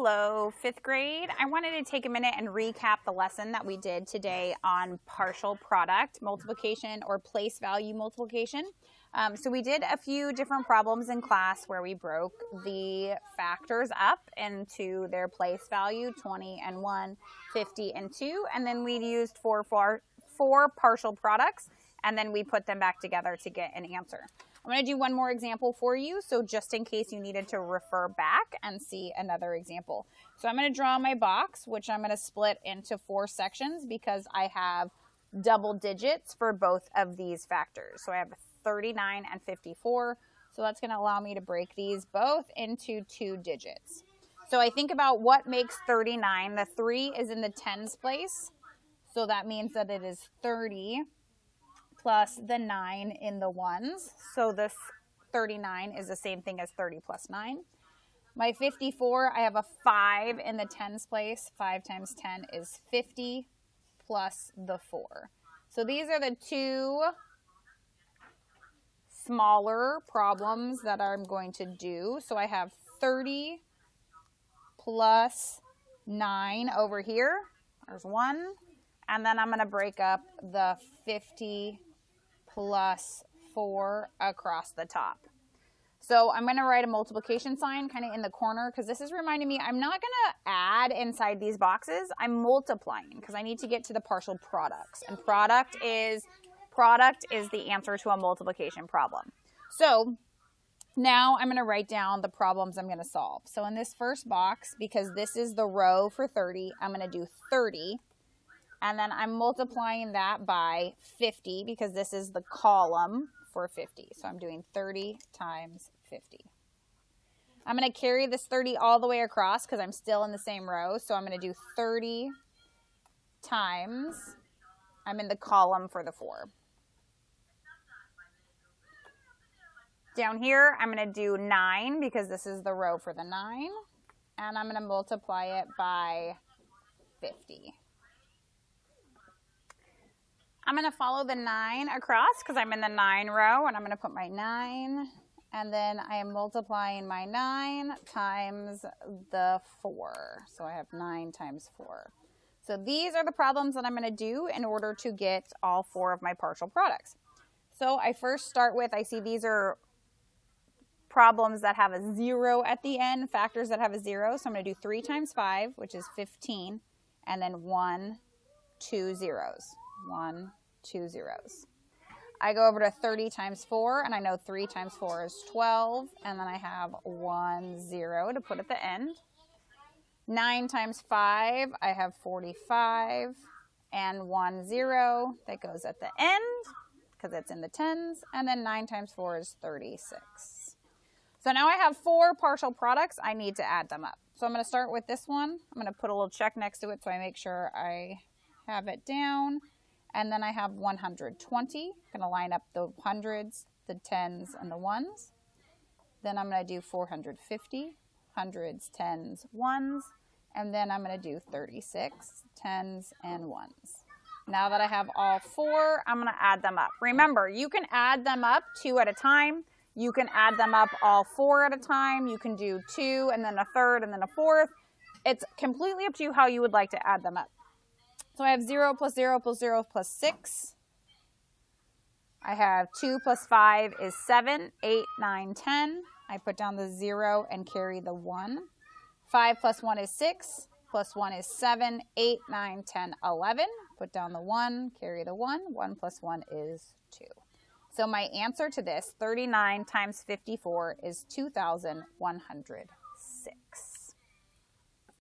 Hello, fifth grade. I wanted to take a minute and recap the lesson that we did today on partial product multiplication or place value multiplication. So we did a few different problems in class where we broke the factors up into their place value, 20 and 1, 50 and 2, and then we used four partial products, and then we put them back together to get an answer. I'm going to do one more example for you, so just in case you needed to refer back and see another example. So I'm going to draw my box, which I'm going to split into 4 sections because I have double digits for both of these factors. So I have 39 and 54, so that's going to allow me to break these both into 2 digits. So I think about what makes 39. The 3 is in the tens place, so that means that it is 30 plus the 9 in the ones. So this 39 is the same thing as 30 plus 9. My 54, I have a 5 in the tens place. 5 times 10 is 50 plus the 4. So these are the 2 smaller problems that I'm going to do. So I have 30 plus 9 over here. There's 1. And then I'm going to break up the 50 plus 4 across the top. So I'm going to write a multiplication sign kind of in the corner because this is reminding me I'm not going to add inside these boxes. I'm multiplying because I need to get to the partial products. And product is the answer to a multiplication problem. So now I'm going to write down the problems I'm going to solve. So in this first box, because this is the row for 30, I'm going to do 30. And then I'm multiplying that by 50 because this is the column for 50. So I'm doing 30 times 50. I'm going to carry this 30 all the way across because I'm still in the same row. So I'm going to do 30 times, I'm in the column for the 4. Down here, I'm going to do 9 because this is the row for the 9. And I'm going to multiply it by 50. I'm going to follow the 9 across because I'm in the 9 row, and I'm going to put my 9, and then I am multiplying my 9 times the 4. So I have 9 times 4. So these are the problems that I'm going to do in order to get all 4 of my partial products. So I first start with, I see these are problems that have a 0 at the end, factors that have a 0. So I'm going to do 3 times 5, which is 15, and then 1, 2 zeros. 1, 2 zeros. I go over to 30 times 4, and I know 3 times 4 is 12, and then I have 1 0 to put at the end. 9 times 5, I have 45, and 1 0 that goes at the end because it's in the tens, and then 9 times 4 is 36. So now I have 4 partial products. I need to add them up. So I'm going to start with this one. I'm going to put a little check next to it so I make sure I have it down. And then I have 120. I'm going to line up the hundreds, the tens, and the ones. Then I'm going to do 450, hundreds, tens, ones. And then I'm going to do 36, tens, and ones. Now that I have all 4, I'm going to add them up. Remember, you can add them up 2 at a time. You can add them up all 4 at a time. You can do 2 and then a third and then a fourth. It's completely up to you how you would like to add them up. So I have 0 plus 0 plus 0 plus 6. I have 2 plus 5 is 7, 8, 9, 10. I put down the 0 and carry the 1. 5 plus 1 is 6, plus 1 is 7, 8, 9, 10, 11. Put down the 1, carry the 1. 1 plus 1 is 2. So my answer to this, 39 times 54, is 2,106.